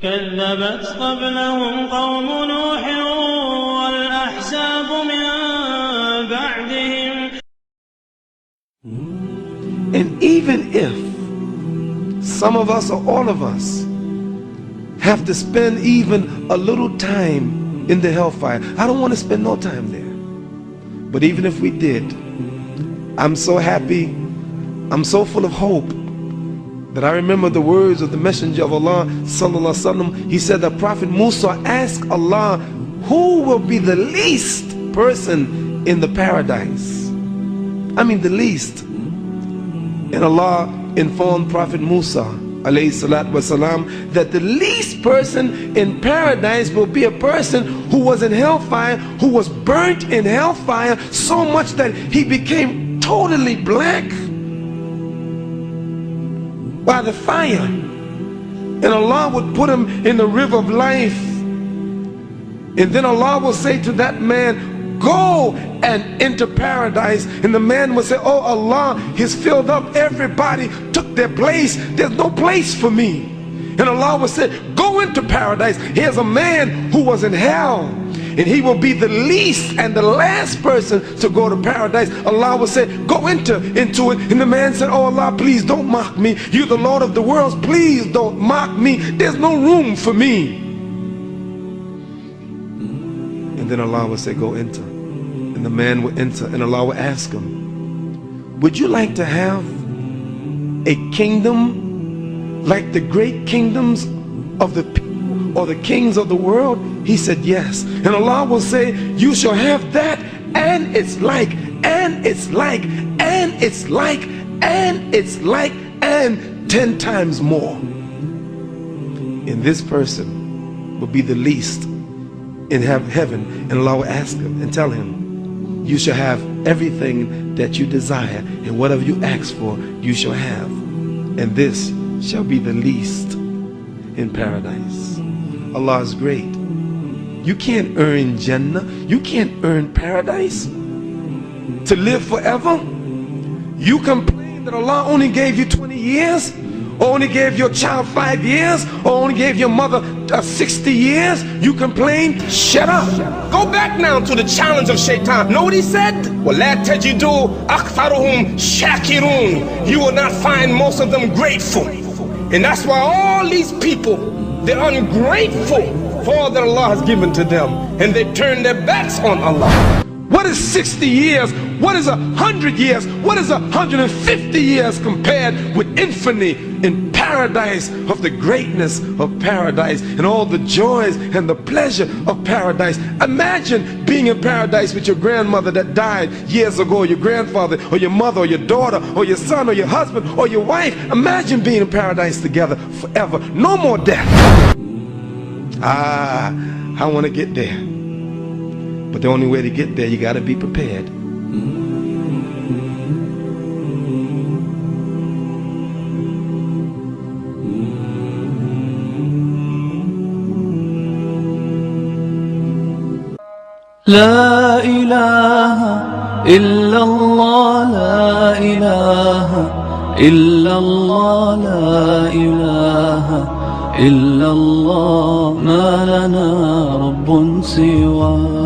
كذبت قبلهم قوم نوح والأحزاب من بعدهم. And even if some of us or all of us have to spend even a little time in the hellfire, I don't want to spend no time there. But even if we did, I'm so happy, I'm so full of hope that I remember the words of the Messenger of Allah sallallahu alaihi wasallam. He said that Prophet Musa asked Allah, who will be the least person in the paradise? I mean the least. And Allah informed Prophet Musa alayhi salatu wasalam that the least person in paradise will be a person who was in hellfire, who was burnt in hellfire so much that he became totally black by the fire. And Allah would put him in the river of life. And then Allah will say to that man, go and enter paradise. And the man will say, oh Allah, he's filled up, everybody took their place, there's no place for me. And Allah will say, go into paradise. Here's a man who was in hell, and he will be the least and the last person to go to paradise. Allah will say, go into it. And the man said, oh Allah, please don't mock me, you're the Lord of the worlds, please don't mock me, there's no room for me. And then Allah will say, go enter. And the man will enter, and Allah will ask him, would you like to have a kingdom like the great kingdoms of the people or the kings of the world? He said yes. And Allah will say, you shall have that, and it's like, and it's like, and it's like, and it's like, and 10 times more. And this person will be the least in heaven. And Allah will ask him and tell him, you shall have everything that you desire, and whatever you ask for, you shall have. And this shall be the least in paradise. Allah is great. You can't earn Jannah. You can't earn paradise to live forever. You complain that Allah only gave you 20 years, or only gave your child 5 years, or only gave your mother 60 years. You complain? Shut up. Go back now to the challenge of Shaitan. Know what he said? وَلَا تَجِدُوا أَكْثَرُهُمْ شَاكِرُونَ. You will not find most of them grateful. And that's why all these people, they're ungrateful for all that Allah has given to them, and they turn their backs on Allah. What is 60 years? What is 100 years? What is 150 years compared with infinity in paradise, of the greatness of paradise and all the joys and the pleasure of paradise? Imagine being in paradise with your grandmother that died years ago, or your grandfather, or your mother, or your daughter, or your son, or your husband, or your wife. Imagine being in paradise together forever. No more death. I want to get there. But the only way to get there, you got to be prepared. لا إله إلا الله لا إله إلا الله لا إله إلا الله ما لنا رب سواه